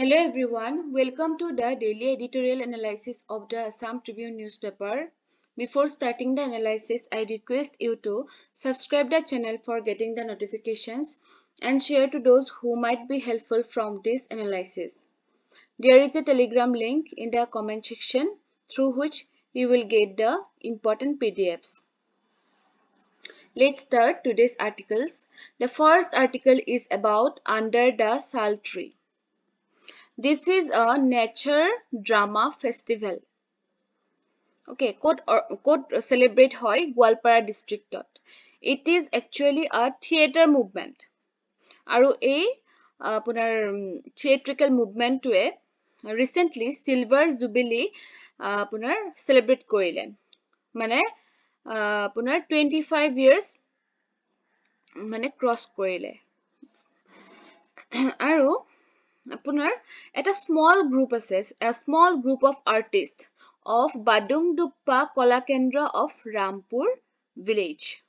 Hello everyone, welcome to the daily editorial analysis of the Assam Tribune newspaper. Before starting the analysis, I request you to subscribe the channel for getting the notifications and share to those who might be helpful from this analysis. There is a Telegram link in the comment section through which you will get the important PDFs. Let's start today's articles. The first article is about Under the Sal Tree. This is a nature drama festival. Okay, code celebrate hoy Gwalpara district. It is actually a theater movement. Aru a theatrical movement to a recently silver jubilee celebrate korile. Mane 25 years cross korile. Aru a small group of artists of Badungduppa Kolakendra of Rampur village.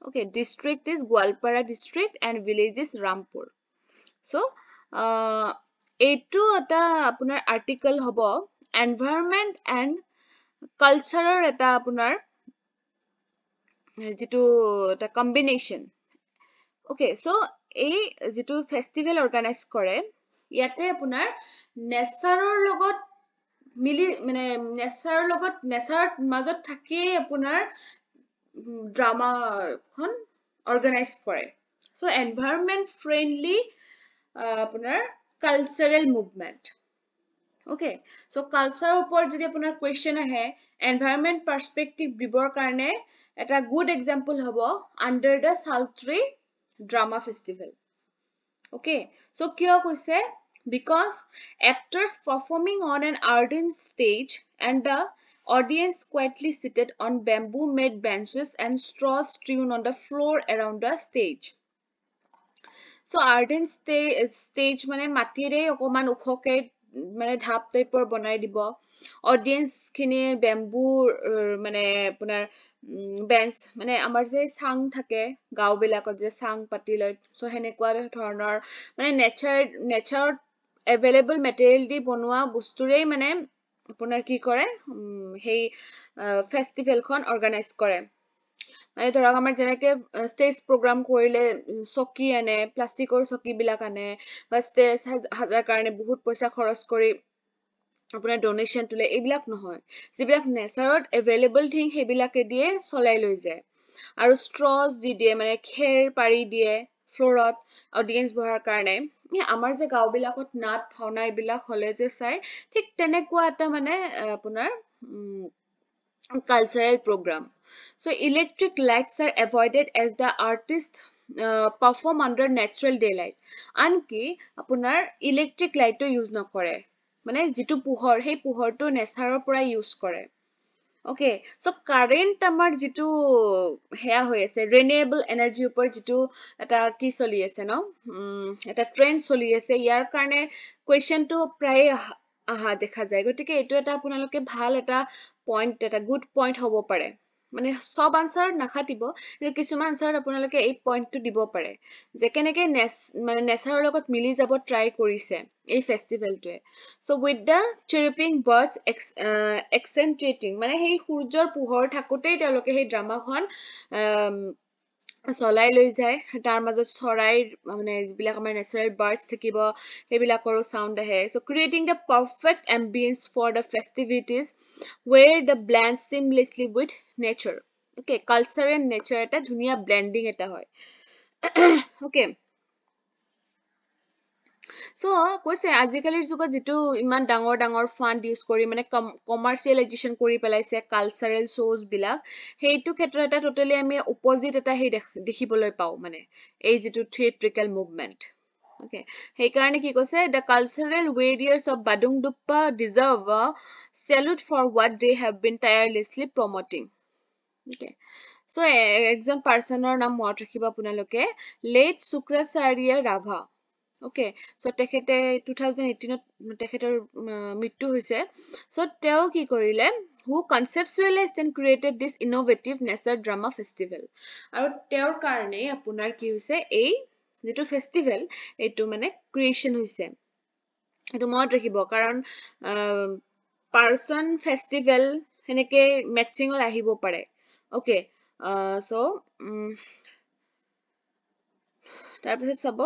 Okay, district is Gwalpara district and village is Rampur. So, etu eta apunar article hobo environment and cultural eta apunar jitu ta combination. Okay, so a jitu festival organize kore ইয়াতে আপোনাৰ নেচাৰৰ লগত মিলি মানে নেচাৰৰ মাজত থাকি আপোনাৰ drama খন অৰ্গানাইজ কৰে সো এনভায়ৰনমেন্ট ফ্ৰেন্ডলি আপোনাৰ কালচাৰেল মুভমেন্ট ওকে সো কালচাৰৰ ওপৰত যদি আপোনাৰ কোৱেশ্চন আহে এনভায়ৰনমেন্ট পাৰ্সপেক্টিভ দিবৰ কাৰণে এটা গুড এক্সাম্পল হ'ব under the sal tree drama festival okay so kiyo koise because actors performing on an ardent stage and the audience quietly seated on bamboo made benches and straws strewn on the floor around the stage so ardent stage mane matire okoman ukhoke mane dhap type banai dibo audience khini bamboo mane apunar bench mane amar je sang thake gao bilakot je sang pati loi so henekwa dhornor mane nature available material di bonwa busturei mane apunar ki kore hei festival khon organize kore মানে ধৰক আমাৰ যেনেকে stage programme কৰিলে চকী আনে প্লাষ্টিকৰ চকী বিলাক আনে বা ষ্টেজ হাজাৰ কাৰণে বহুত পইচা খৰচ কৰি আপোনাৰ ডোনেশন তুলে এইবিলাক নহয় যিবিলাক নেচাৰত এভেইলেবল থিং সেইবিলাকে দিয়ে চলাই লৈ যায় আৰু ষ্ট্ৰজ দি দিয়ে মানে খেৰ পাৰি দিয়ে ফ্লোৰত অডিয়েন্স বহাৰ কাৰণে আমাৰ যে গাঁও বিলাকত নাট ভাওনা এইবিলাক হলে যে চাই ঠিক তেনেকুৱা এটা মানে আপোনাৰ cultural program so electric lights are avoided as the artists perform under natural daylight anki apunar electric light to use nokore mane jitu puhor hei puhor to nature pura use kore okay so current amar jitu heya hoy ase renewable energy upor jitu eta ki choli ase no eta trend choli ase yar karne question to pray aha দেখা যায় গটিকে এটো এটা আপোনালোকে ভাল এটা point এটা good point হ'ব পাৰে মানে সব আনসাৰ নাখাতিব কিছুমান আনসাৰ আপোনালোকে এই পয়েন্টটো দিব পাৰে যে কেনেকে মানে নেচাৰৰ লগত মিলি যাব ট্ৰাই কৰিছে এই ফেষ্টিভেলটোৱে সো উইথ দা চিৰপিং বাৰ্ডছ এক্সেন্ট্ৰেটিং মানে সেই সূৰ্যৰ পোহৰ থাকোতেই তেওঁলোকে সেই ড্ৰামাখন চলাই লৈ যায় তাৰ মাজত চৰাই মানে যিবিলাক আমাৰ নেচাৰেল বাৰ্ডছ থাকিব সেইবিলাকৰো সাউন্ড আহে so creating the perfect ambience for the festivities where the blend seamlessly with nature okay culture and nature eta dhuniya blending eta hoy okay so koise ajikalir jugot jitu iman dangor fund use kori mane commercialization kori pelaise cultural shows bilak heitu khetra eta totally ami opposite eta he dekhiboloi pau mane ei jitu theatrical movement okay hei karone ki koise the cultural warriors of Badungduppa deserve a salute for what they have been tirelessly promoting okay so ekjon personor naam mot rakhiba punaloke late Sukracharya Rava okay so tekhete 2018 tekhetor mittu hoise so teo ki korile who conceptualized and created this innovative nature drama festival aru teor karone apunar ki hoise ei jetu festival etu mane creation hoise এটো মনত ৰাখিব কাৰণ person festival হেনেকে ম্যাচিংত আহিব পাৰে okay so তাৰপিছত চাব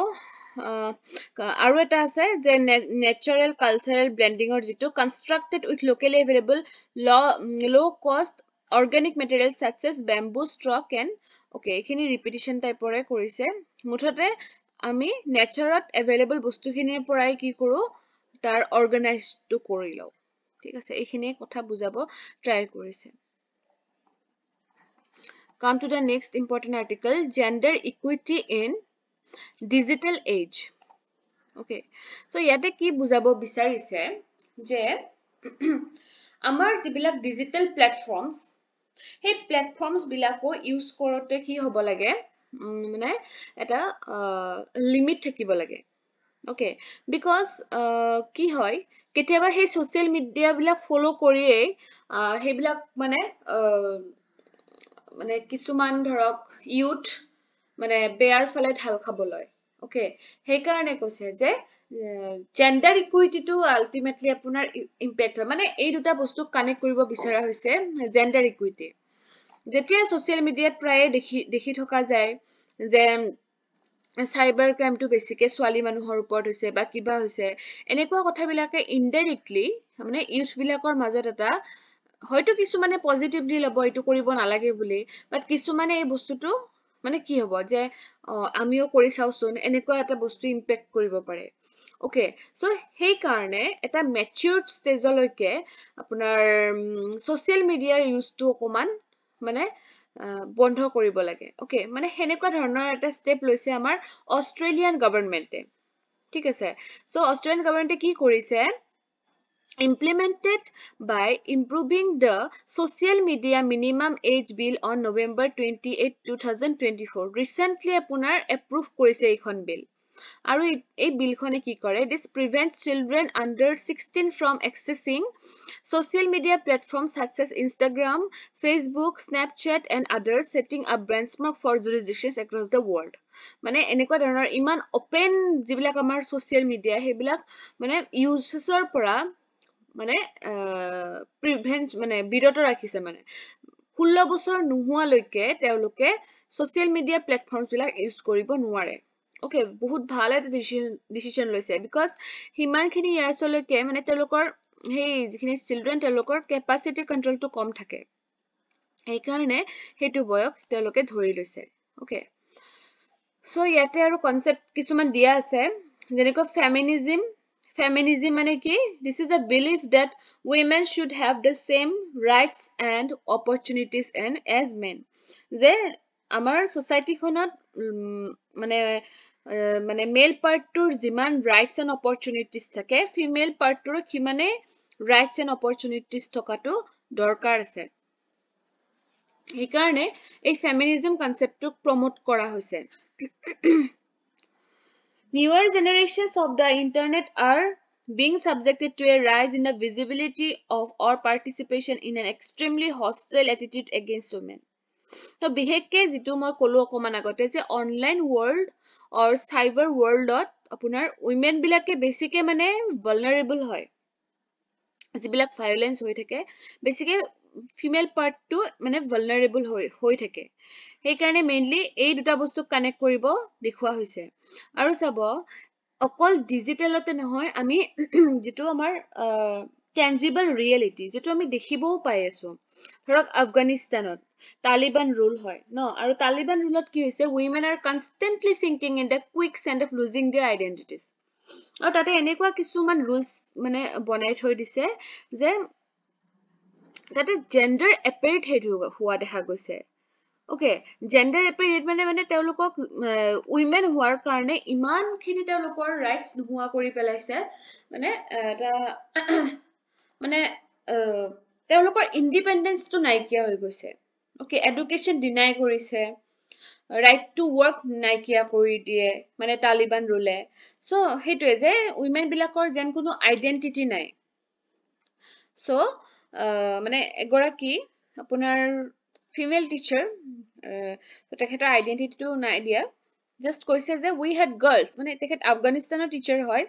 আৰু এটা আছে যে নেচাৰেল কালচাৰেল ব্লেন্ডিংৰ যেটো কনস্ট্ৰাক্টেড উইথ লোকেলি এভেইলেবল লো কষ্ট organic materials such as bamboo straw can okay এখিনি ৰিপিটিশন টাইপৰে কৰিছে মুঠতে আমি নেচাৰত এভেইলেবল বস্তুখিনিৰ পৰাই কি কৰো তাৰ অৰ্গানাইজটো কৰি লও ঠিক আছে এইখিনি কথা বুজাব ট্ৰাই কৰিছে come to the next important article gender equity in digital age okay so ইয়াতে কি বুজাব বিচাৰিছে যে আমাৰ যিবিলাক ডিজিটেল প্ল্যাটফৰ্মছ সেই প্ল্যাটফৰ্মছ বিলাকো ইউজ কৰোতে কি হ'ব লাগে মানে এটা লিমিট থাকিব লাগে ওকে বিকজ কি হয় কেতিয়াবা সেই সোশ্যাল মিডিয়া বিলাক ফলো কৰিয়ে সেইবিলাক মানে কিছুমান ধৰক ইউথ মানে বেয়াৰ ফালে ঢাল খাবলৈ ওকে সেইকাৰণে কৈছে যে জেন্ডাৰ ইকুইটিটো আলটিমেটলি আপোনাৰ ইম্প্যাক্ট হয় মানে এই দুটা বস্তু কানেক্ট কৰিব বিচৰা হৈছে জেন্ডাৰ ইকুইটি যেতিয়া সোশ্যাল মিডিয়াত প্ৰায় দেখি থকা যায় যে সাইবাৰ ক্ৰাইমটো বেছিকে ছোৱালী মানুহৰ ওপৰত হৈছে বা কিবা হৈছে এনেকুৱা কথাবিলাকে ইনডাইৰেক্টলি মানে ইউথ বিলাকৰ মাজত এটা হয়তো কিছুমানে পজিটিভলি লব এটো কৰিব নালাগে বুলি বাট কিছুমানে এই বস্তুটো মানে কি হ'ব যে আমিও কৰি চাওচোন এনেকুৱা এটা বস্তু ইম্প্যাক্ট কৰিব পাৰে ওকে সো সেই কাৰণে এটা ম্যাচিউৰড ষ্টেজলৈকে আপোনাৰ সোশ্যাল মিডিয়াৰ ইউজটো অকমান মানে বন্ধ কৰিব লাগে ওকে মানে হেনেকুৱা ধৰণৰ এটা স্টেপ লৈছে আমাৰ অষ্ট্ৰেলিয়ান গভৰ্ণমেণ্টে ঠিক আছে সো অষ্ট্ৰেলিয়ান গভৰ্ণমেণ্টে কি কৰিছে implemented by improving the social media minimum age bill on November 28 2024 recently আপোনাৰ approve কৰিছে এইখন bill আৰু এই বিলখনে কি কৰে this prevents children under 16 from accessing social media platforms such as Instagram Facebook Snapchat and others setting a benchmark for jurisdictions across the world মানে এনেকুৱা ধৰণৰ ইমান ওপেন যিবিলাক আমাৰ social media হেবিলাক মানে ইউজেছৰ পৰা মানে প্ৰিভেন্ট মানে বিৰত ৰাখিছে মানে 16 বছৰ নোহোৱালৈকে তেওঁলোকে সোশ্যাল মিডিয়া প্ল্যাটফৰ্মছ বিলাক ইউজ কৰিব নোৱাৰে ওকে বহুত ভাল এটা ডিসিশন লৈছে বিকজ হিমানখিনি ইয়াৰ্ছলৈকে মানে তেওঁলোকৰ সেই যিখিনি চিলড্ৰেন তেওঁলোকৰ কেপাসিটি কন্ট্ৰোলটো কম থাকে সেইকাৰণে সেইটো বয়স তেওঁলোকে ধৰি লৈছে ওকে সো ইয়াতে আৰু কনসেপ্ট কিছুমান দিয়া আছে যেনেকৈ feminism মানে কি this is a belief that women should have the same rights and opportunities and as men যে আমাৰ সোসাইটি খনত মানে মেল পাৰ্টৰ যিমান rights and opportunities থাকে ফিমেল পাৰ্টৰ কিমানে rights and opportunities থকাটো দৰকাৰ আছে সেইকাৰণে এই ফেমিনিজম কনসেপ্টটো প্ৰমোট কৰা হৈছে Newer generations of the internet are being subjected to a rise in the visibility of or participation in an extremely hostile attitude against women. So, বিশেষকে যেটো মই কলো অকমান আগতে যে অনলাইন ওয়ার্ল্ড or cyber worldত আপোনাৰ women বিলাকে বেছিকে মানে vulnerable হয় যিবিলাক violence হৈ থাকে বেছিকে ফিমেল পাৰ্টটো মানে vulnerable হৈ থাকে সেইকাৰণে মেইনলি এই দুটা বস্তু কানেক্ট কৰিব দেখুৱা হৈছে আৰু চাব অকল ডিজিটেলতে নহয় আমি যেটো আমাৰ tangible reality যেটো আমি দেখিবও পাই আছো ধৰক আফগানিস্তানত তালিবান ৰুল হয় ন আৰু তালিবান ৰুলত কি হৈছে women are constantly sinking in the quick sand of losing their identities আৰু তাতে এনেকুৱা কিছুমান ৰুলস মানে বনাই থৈ দিছে যে তাতে জেন্ডাৰ এপেৰিট হোৱা দেখা গৈছে ওকে জেন্ডাৰ এপেৰিট মানে তেওঁলোকক উইমেন হোৱাৰ কাৰণে ইমানখিনি তেওঁলোকৰ ৰাইটস নোহোৱা কৰি পেলাইছে মানে এটা মানে তেওঁলোকৰ ইন্ডিপেন্ডেন্সটো নাইকিয়া হৈ গৈছে ওকে এডুকেশন ডিনাই কৰিছে right to work নাইকিয়া কৰি দিয়ে মানে তালিবান ৰুলে সো হেতুৱে যে উইমেন বিলাকৰ যেন কোনো আইডেন্টিটি নাই সো মানে এগৰাকী আপোনাৰ ফিমেল টিচাৰ তেখেতৰ আইডেন্টিটিটো নাই দিয়া জাস্ট কৈছে যে we had girls মানে তেখেত আফগানিস্তানৰ টিচাৰ হয়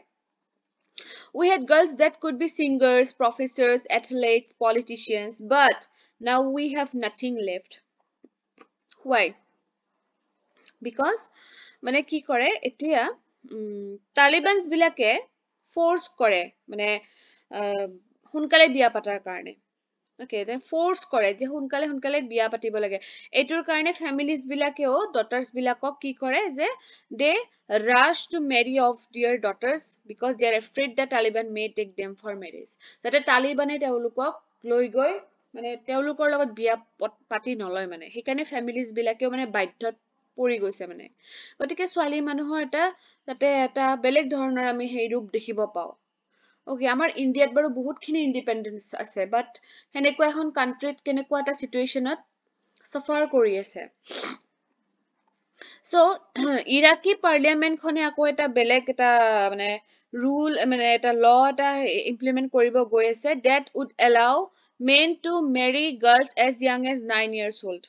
We had girls that could be singers, professors, athletes, politicians, but now we have nothing left. Why? Because মানে কি কৰে এতিয়া তালিবানস বিলাকে ফোৰ্স কৰে মানে সোনকালে বিয়া পাতাৰ কাৰণে ওকে দেন ফোৰ্স কৰে যে সোনকালে বিয়া পাতিব লাগে এটোৰ কাৰণে ফ্যামিলিজ বিলাকেও ডটাৰ্স বিলাকক কি কৰে যে দে rush to marry off their daughters because they are afraid that Taliban may take them for marriage যাতে তালিবানে তেওঁলোকক লৈ গৈ মানে তেওঁলোকৰ লগত বিয়া পাতি নলয় মানে সেইকাৰণে ফ্যামিলিজ বিলাকেও মানে বাধ্যত পৰি গৈছে মানে গতিকে ছোৱালী মানুহৰ এটা বেলেগ ধৰণৰ আমি সেই ৰূপ দেখিব পাওঁ ওকে আমাৰ ইণ্ডিয়াত বাৰু বহুতখিনি ইণ্ডিপেণ্ডেন্স আছে বাট হেনেকুৱা এখন কান্ট্ৰীত কেনেকুৱা এটা সিচুৱেশ্যনত সাফাৰ কৰি আছে সো ইৰাকী পাৰ্লিয়ামেণ্টখনে আকৌ এটা বেলেগ এটা মানে ৰুল মানে এটা ল এটা ইমপ্লিমেন্ট কৰিব গৈ আছে that would allow men to marry girls as young as 9 years old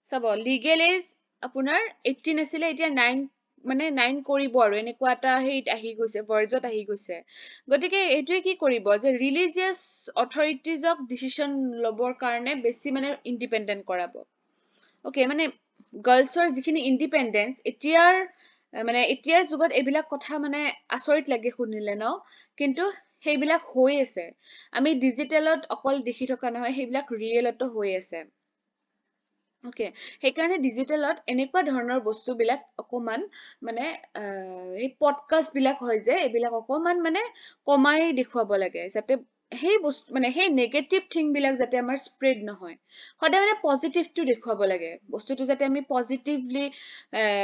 চাব লিগেল এজ আপোনাৰ 18 আছিলে এতিয়া 9 মানে 9 কৰিব আৰু এনেকুৱা এটা হেইত আহি গৈছে বৰ্জত আহি গৈছে গতিকে এইটোৱে কি কৰিব যে ৰিলিজিয়াছ অথৰিটিজক ডিসিশন লবৰ কাৰণে বেছি মানে ইন্ডিপেন্ডেন্ট কৰাব ওকে মানে গাৰ্লছৰ যিখিনি ইন্ডিপেন্ডেন্স এতিয়াৰ যুগত এইবিলাক কথা মানে আচৰিত লাগে শুনিলে ন কিন্তু সেইবিলাক হৈ আছে আমি ডিজিটেলত অকল দেখি থকা নহয় সেইবিলাক ৰিয়েলতো হৈ আছে ওকে সেইকাৰণে ডিজিটেলত এনেকুৱা ধৰণৰ বস্তুবিলাক অকমান মানে এই পডকাষ্ট বিলাক হয় যে এইবিলাক অকমান মানে কমাই দেখুৱাব লাগে যাতে সেই বস্তু মানে সেই নেগেটিভ থিং বিলাক যাতে আমাৰ স্প্ৰেড নহয় সদায় মানে পজিটিভটো দেখুৱাব লাগে বস্তুটো যাতে আমি পজিটিভলি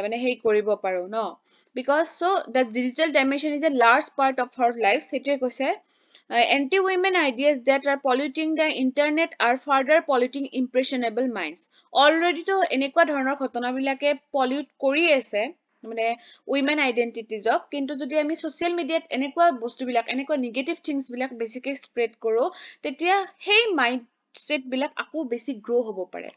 মানে হেই কৰিব পাৰো ন because so the digital dimension is a large part of her life সেইটোৱে কৈছে anti-women ideas that are polluting the internet are further polluting impressionable minds already to এনেকুৱা ধৰণৰ ঘটনাবিলাকে pollute কৰি আছে মানে women identities of কিন্তু যদি আমি social media এনেকুৱা বস্তুবিলাক এনেকুৱা negative things বিলাক বেছিকৈ spread কৰো তেতিয়া সেই mindset বিলাক আকৌ বেছি grow হ'ব পাৰে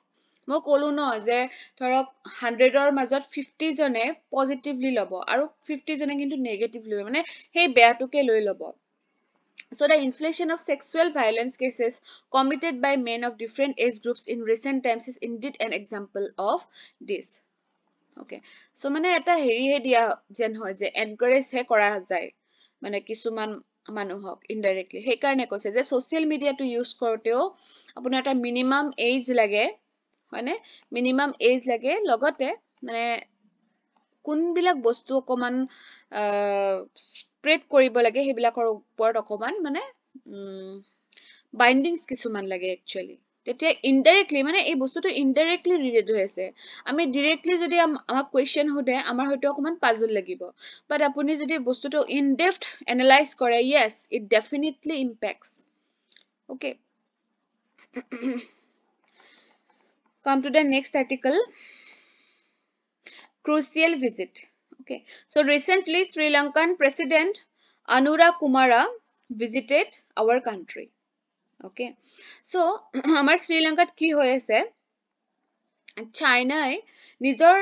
মই কলো ন যে ধৰক 100ৰ মাজত 50 জনে পজিটিভলি লব আৰু 50 জনে কিন্তু নেগেটিভলি মানে সেই বেয়াটোকে লৈ লব So the inflation of sexual violence cases committed by men of different age groups in recent times is indeed an example of this. Okay. So মানে এটা হেৰিহে দিয়া যেন হয় যে এনকাৰেজ হে কৰা যায় মানে কিছুমান মানুহক ইনডাইৰেক্টলি সেইকাৰণে কৈছে যে ছ'চিয়েল মিডিয়াটো ইউজ কৰোঁতেও আপোনাৰ এটা মিনিমাম এজ লাগে হয়নে মিনিমাম এজ লাগে লগতে মানে কোনবিলাক বস্তু অকমান স্প্ৰেড কৰিব লাগে সেইবিলাকৰ ওপৰত অকমান মানে বাইন্ডিংস কিছুমান লাগে একচুয়ালি তেতিয়া ইনডাইৰেক্টলি মানে এই বস্তুটো ইনডাইৰেক্টলি ৰিলেটেড হৈ আছে আমি ডাইৰেক্টলি যদি আমাক কোৱেশ্চন সোধে আমাৰ হয়তো অকমান পাজল লাগিব বাট আপুনি যদি বস্তুটো ইন ডেপথ এনালাইজ কৰে yes it definitely impacts okay come to the next article crucial visit okay so recently Sri Lankan President Anura Kumara visited our country okay so amar Sri Lankat ki hoy ase China nijor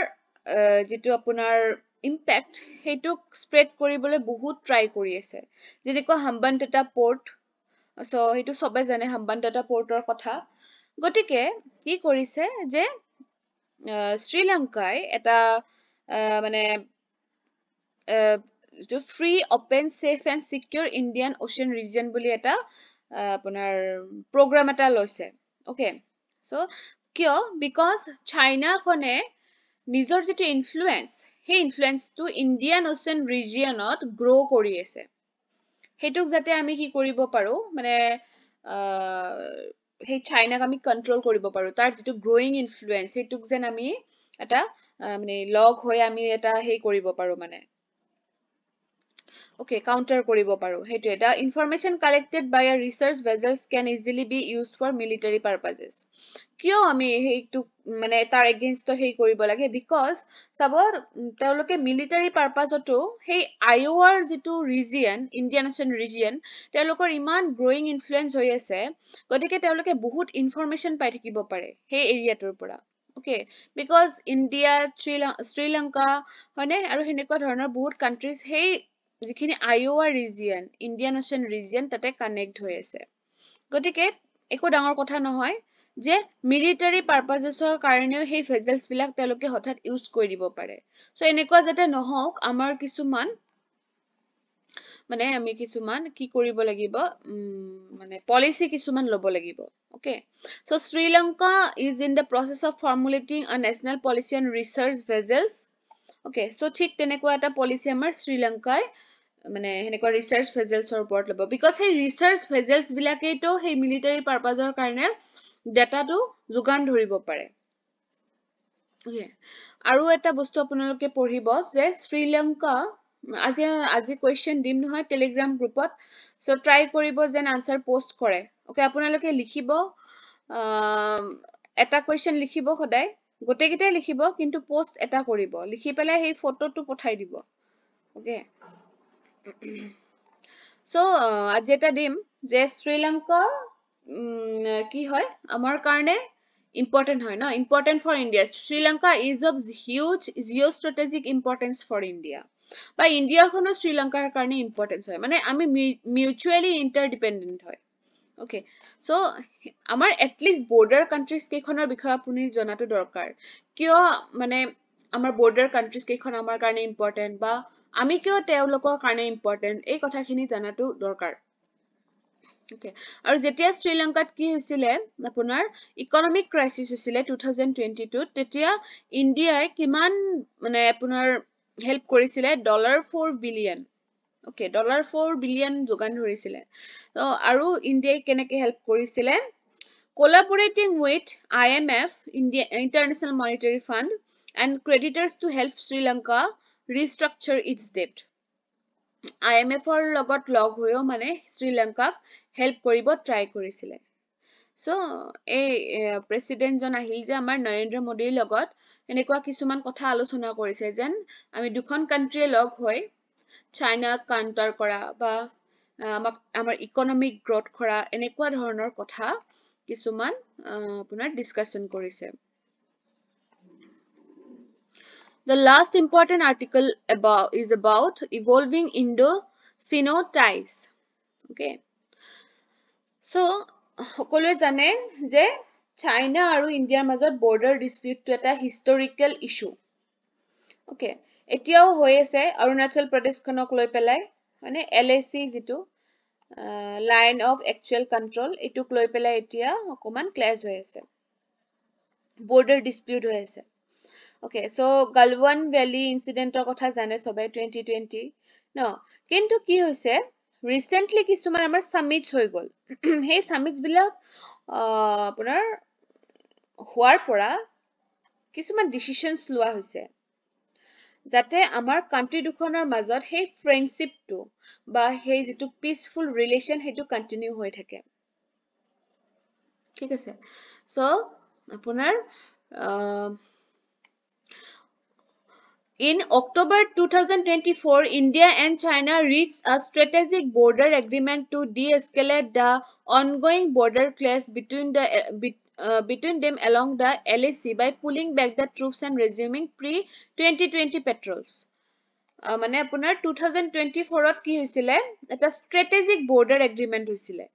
jitu apunar impact hetuk spread koribole bahut try kori ase jeneko Hambantota port so hetu sobe jane Hambantota portor kotha gotike ki korise je Sri Lankai eta মানে যেটো free open safe and secure Indian ocean region বুলি এটা আপোনাৰ program এটা লৈছে okay so কিয় because China খনে নিজৰ যেটো ইনফ্লুয়েন্স সেই ইনফ্লুয়েন্সটো ইণ্ডিয়ান ওচেন ৰিজনত গ্ৰো কৰি আছে হেতুক যাতে আমি কি কৰিব পাৰো মানে সেই চাইনাক আমি কন্ট্ৰোল কৰিব পাৰো তাৰ যেটো গ্ৰোইং ইনফ্লুয়েন্স হেতুক যেন আমি এটা মানে লগ হৈ আমি এটা হেই কৰিব পাৰো মানে okay counter কৰিব পাৰো হেতু এটা information collected by a research vessels can easily be used for military purposes কিয় আমি হেইটো মানে তাৰ against হেই কৰিব লাগে because সাবৰ তেওঁলোকে military purpose তো হেই IOR যেটো region Indian Ocean region তেওঁলোকৰ ইমান growing influence হৈ আছে গতিকে তেওঁলোকে বহুত information পাই থাকিব পাৰে হেই এৰিয়াটোৰ পৰা okay because India Sri Lanka হয়নে আৰু হেনেকুৱা ধৰণৰ বহুত countries হেই যিখিনি Iowa region Indian ocean region তাতে কানেক্ট হৈ আছে গতিকে একো ডাঙৰ কথা নহয় যে মিলিটাৰী পাৰপাজেছৰ কাৰণেও সেই ভেজেলছ বিলাক তেওঁলোকে হঠাৎ ইউজ কৰি দিব পাৰে সো এনেকুৱা যাতে নহওক আমাৰ কিছুমান মানে আমি কিছুমান কি কৰিব লাগিব মানে পলিসি কিছুমান ল'ব লাগিব okay so Sri Lanka is in the process of formulating a national policy on research vessels okay so ঠিক তেনেকুৱা এটা পলিসি আমাৰ শ্ৰীলংকাৰ মানে হেনেকুৱা ৰিচাৰ্চ ভেজেলছৰ ওপৰত ল'ব বিকজ সেই ৰিচাৰ্চ ভেজেলছ বিলাকেইটো সেই মিলিটাৰী পাৰপাজৰ কাৰণে ডাটাটো যোগান ধৰিব পাৰে ওকে আৰু এটা বস্তু আপোনালোকে পঢ়িব যে শ্ৰীলংকা আজি কোৱেশ্চন দিম নহয় টেলিগ্ৰাম গ্ৰুপত সো ট্ৰাই কৰিব যেন আনসাৰ পোষ্ট কৰে ওকে আপোনালোকে লিখিব এটা কোৱেশ্চন লিখিব সদায় গোটেইকেইটাই লিখিব কিন্তু পোষ্ট এটা কৰিব লিখি পেলাই সেই ফটোটো পঠাই দিব ওকে সো আজি এটা দিম যে শ্ৰীলংকা কি হয় আমাৰ কাৰণে important হয় না important for India Sri Lanka is of huge geostrategic importance for India বা India খনো Sri Lanka ৰ কাৰণে importance হয় মানে আমি mutually interdependent হয় okay so আমাৰ at least border countries কেইখনৰ বিষয়ে আপুনি জনাটো দৰকাৰ কিয় মানে আমাৰ border countries কেইখন আমাৰ কাৰণে important বা আমি কিয় তেওঁলোকৰ কাৰণে important এই কথাখিনি জনাটো দৰকাৰ Okay. আৰু যেতিয়া শ্ৰীলংকাত কি হৈছিলে আপোনাৰ ইকনমিক ক্ৰাইসিস হৈছিলে 2022 তেতিয়া ইন্ডিয়াই কিমান মানে আপোনাৰ হেল্প কৰিছিলে $4 বিলিয়ন ওকে $4 বিলিয়ন যোগান ধৰিছিলে তো আৰু ইন্ডিয়াই কেনেকৈ হেল্প কৰিছিলে collaborating with IMF India International Monetary Fund and creditors to help Sri Lanka restructure its debt IMF ৰ লগত লগ হৈও মানে শ্ৰীলংকাক হেল্প কৰিব ট্ৰাই কৰিছিলে সো এই প্ৰেসিডেন্ট জন আহিল যে আমাৰ নৰেন্দ্ৰ মোদীৰ লগত এনেকুৱা কিছুমান কথা আলোচনা কৰিছে যেন আমি দুখন কান্ট্ৰীয়ে লগ হৈ চাইনা কাউন্টাৰ কৰা বা আমাৰ ইকনমিক গ্ৰোথ কৰা এনেকুৱা ধৰণৰ কথা কিছুমান আপোনাৰ ডিসকাশন কৰিছে The last important article is about evolving Indo-Sino ties. Okay. So, সকলোৱে জানে যে চাইনা আৰু ইণ্ডিয়াৰ মাজত border dispute to এটা historical issue. Okay. এতিয়াও হৈ আছে অৰুণাচল প্ৰদেশখনক লৈ পেলাই মানে LAC যিটো line of actual control এটোক লৈ পেলাই এতিয়া অকমান ক্লাছ হৈ আছে border dispute হৈ আছে Okay, so Galwan Valley incident or kotha jane sobai 2020 no kintu ki hoise recently kisuman amar summits hoi gol hey summits bilak apunar hoar pora kisuman decisions lua hoise jate amar country dukhonar majot hey friendship to ba hey jitu peaceful relation hetu continue hoi thake thik ase so apunar In October 2024, India and China reached a strategic border agreement to de-escalate the ongoing border clash between them along the LAC by pulling back the troops and resuming pre-2020 patrols. মানে আপোনাৰ 2024 কি হৈছিলে এটা strategic border agreement হৈছিলে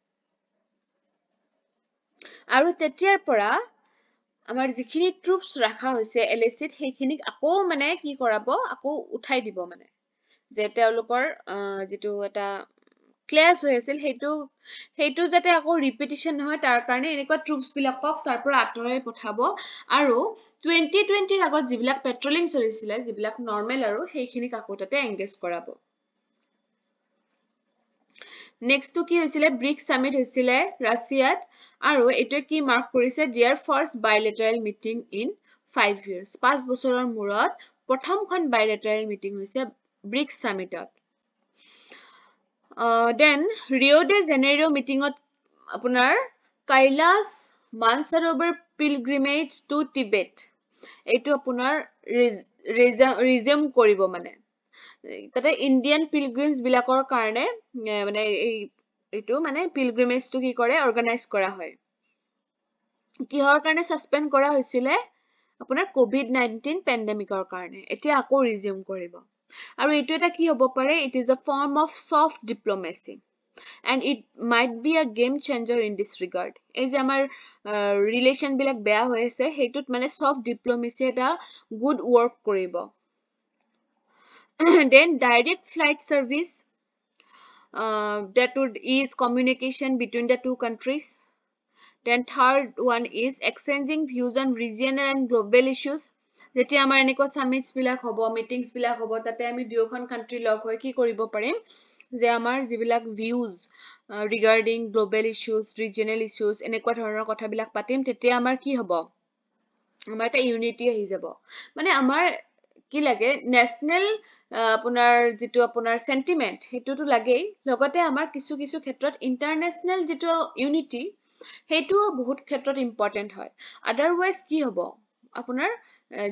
আৰু তেতিয়াৰ পৰা আমাৰ যিখিনি ট্ৰুপস ৰাখা হৈছে LACত সেইখিনিক আকৌ মানে কি কৰাব আকৌ উঠাই দিব মানে যে তেওঁলোকৰ যেটো এটা ক্লাছ হৈ আছিল হেতু যাতে আকৌ ৰিপিটিশন নহয় তাৰ কাৰণে এনেকুৱা ট্ৰুপস বিলাকক তাৰ পৰা আঁতৰাই পঠাব আৰু 2020 ৰ আগত যিবিলাক পেট্ৰলিং চলিছিলে যিবিলাক নৰমাল আৰু সেইখিনিক আকৌ তাতে এংগেজ কৰাব Next to কি হৈছিলে BRICS summit হৈছিলে ৰাছিয়াত আৰু এটো কি মাৰ্ক কৰিছে their first bilateral meeting in 5 years 5 বছৰৰ মূৰত প্ৰথমখন bilateral meeting হৈছে BRICS summitত then Rio de Janeiro meetingত আপোনাৰ Kailash Mansarovar pilgrimage to Tibet এটো আপোনাৰ resume কৰিব মানে তাতে ইন্ডিয়ান পিলগ্ৰিমছ বিলাকৰ কাৰণে মানে এইটো মানে পিলগ্ৰিমেজ টু কি কৰে অৰ্গানাইজ কৰা হয় কিহৰ কাৰণে সাসপেন্ড কৰা হৈছিলে আপোনাৰ কোভিড-19 পেণ্ডেমিকৰ কাৰণে এতিয়া আকৌ ৰিজিউম কৰিব আৰু এইটো এটা কি হ'ব পাৰে, it is a form of soft diplomacy and it might be a game changer in this regard. এই যে আমাৰ ৰিলেশ্যন বিলাক বেয়া হৈ আছে সেইটোত মানে soft diplomacy এটা good work কৰিব. Then direct flight service that would ease communication between the two countries. Then third one is exchanging views on regional and global issues. যেতিয়া আমাৰ এনেকুৱা summits বিলাক হ'ব, meetings বিলাক হ'ব, তাতে আমি দুয়োখন country লগ হৈ কি কৰিব পাৰিম যে আমাৰ যিবিলাক views regarding global issues, regional issues এনেকুৱা ধৰণৰ কথাবিলাক পাতিম, তেতিয়া আমাৰ কি হ'ব, আমাৰ এটা unity আহি যাব. মানে আমাৰ কি লাগে, নেশ্যনেল আপোনাৰ যিটো আপোনাৰ সেন্টিমেন্ট সেইটোতো লাগেই, লগতে আমাৰ কিছু কিছু ক্ষেত্ৰত ইন্টাৰনেশ্যনেল যিটো ইউনিটি সেইটো বহুত ক্ষেত্ৰত ইম্পৰ্টেন্ট হয়. আদাৰৱাইজ কি হ'ব, আপোনাৰ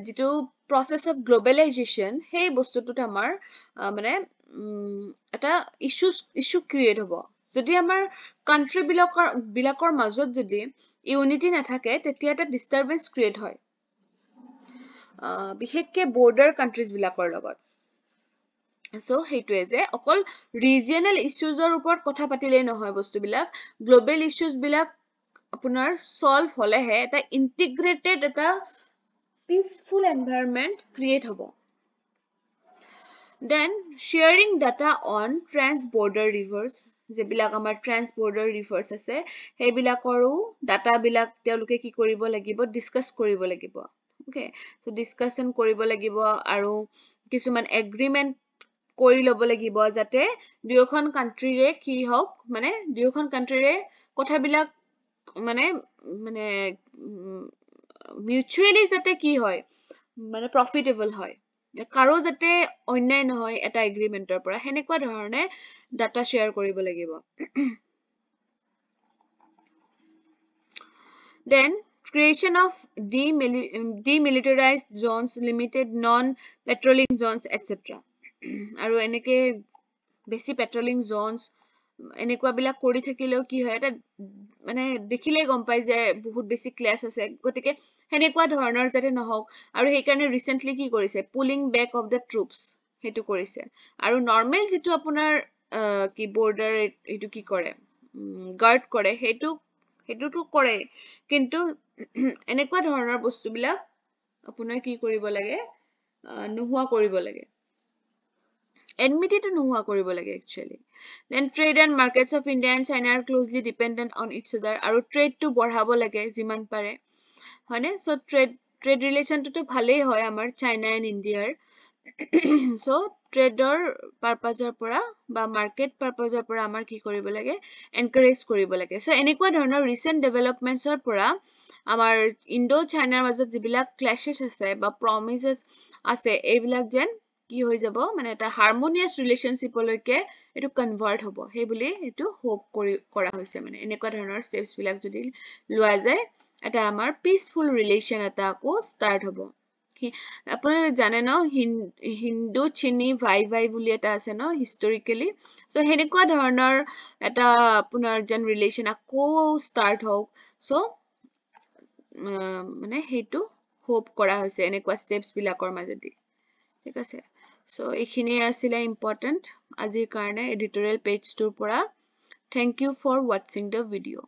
যিটো প্ৰসেস অফ গ্লোবেলাইজেশ্যন সেই বস্তুটোত আমাৰ মানে এটা ইস্যু ক্ৰিয়েট হ'ব. যদি আমাৰ কান্ট্ৰি বিলাকৰ মাজত যদি ইউনিটি নাথাকে তেতিয়া এটা ডিস্টাৰবেন্স ক্ৰিয়েট হয়, বিশেষকে বৰ্ডাৰ কান্ট্ৰিজ বিলাকৰ লগত. সো সেইটোৱে যে অকল ৰিজিয়নেল ইস্যুজৰ ওপৰত কথা পাতিলেই নহয়, বস্তুবিলাক গ্লোবেল ইস্যুজ বিলাক আপোনাৰ সলভ হলেহে এটা ইন্টিগ্ৰেটেড এটা পিসফুল এনভাইৰনমেন্ট ক্ৰিয়েট হ'ব. Then sharing data on trans-border rivers, যিবিলাক আমাৰ trans-border rivers আছে সেইবিলাকৰো ডাটা বিলাক তেওঁলোকে কি কৰিব লাগিব, ডিসকাস কৰিব লাগিব. Okay, so discussion কৰিব লাগিব আৰু কিছুমান এগ্ৰিমেন্ট কৰি ল'ব লাগিব যাতে দুয়োখন কান্ট্ৰিৰে কি হওক, মানে দুয়োখন কান্ট্ৰিৰে কথাবিলাক মানে মানে মিউচুৱেলি যাতে কি হয়, মানে প্ৰফিটেবল হয়, কাৰো যাতে অন্যায় নহয় এটা এগ্ৰিমেন্টৰ পৰা, হেনেকুৱা ধৰণে ডাটা শ্বেয়াৰ কৰিব লাগিব. Then creation of demilitarized zones, limited non-patrolling zones, etc. আৰু এনেকে বেছি পেট্ৰলিং জোনস এনেকুৱা বিলাক কৰি থাকিলেও কি হয়, এটা মানে দেখিলে গম পাই যে বহুত বেছি ক্লাছ আছে, গতিকে হেনেকুৱা ধৰণৰ যাতে নহওক. আৰু সেইকাৰণে ৰিসেন্টলি কি কৰিছে, পুলিং বেক অফ দ্য ট্ৰুপস সেইটো কৰিছে. আৰু নৰ্মেল যিটো আপোনাৰ কি বৰ্ডাৰ এইটো কি কৰে, গাৰ্ড কৰে, সেইটোতো কৰে, কিন্তু এনেকুৱা ধৰণৰ বস্তুবিলাক আপোনাৰ কি কৰিব লাগে, নোহোৱা কৰিব লাগে, enmity to নোহোৱা কৰিব লাগে actually. Then trade and markets of India and China are closely dependent on each other. আৰু trade to বঢ়াব লাগে যিমান পাৰে, হয়নে? So trade relation to ভালেই হয় আমাৰ China and India. So trader purpose পৰা বা market purpose পৰা আমাৰ কি কৰিব লাগে, encourage কৰিব লাগে. So এনেকুৱা ধৰণৰ recent developments পৰা আমাৰ ইণ্ডো চাইনাৰ মাজত যিবিলাক clashes আছে বা promises আছে এইবিলাক যেন কি হৈ যাব, মানে এটা হাৰমনিয়াছ ৰিলেশনশ্বিপলৈকে এটো কনভাৰ্ট হ'ব, সেই বুলি এটো হোপ কৰা হৈছে. মানে এনেকুৱা ধৰণৰ স্টেপস বিলাক যদি লোৱা যায়, এটা আমাৰ পিসফুল ৰিলেশন এটা আকৌ ষ্টাৰ্ট হ'ব. আপোনালোকে জানে ন, হিন্দু চিনি ভাই বুলি এটা আছে ন হিষ্টৰিকেলি, সো হেনেকুৱা ধৰণৰ এটা আপোনাৰ যেন ৰিলেশন আকৌ ষ্টাৰ্ট হওক. সো মানে হেইটো হোপ কৰা হৈছে এনেকুৱা স্টেপস বিলাকৰ মাজেদি, ঠিক আছে. So এইখিনিয়ে আছিলে important আজিৰ কাৰণে এডিটৰিয়েল পেজটোৰ পৰা. Thank you for watching the video.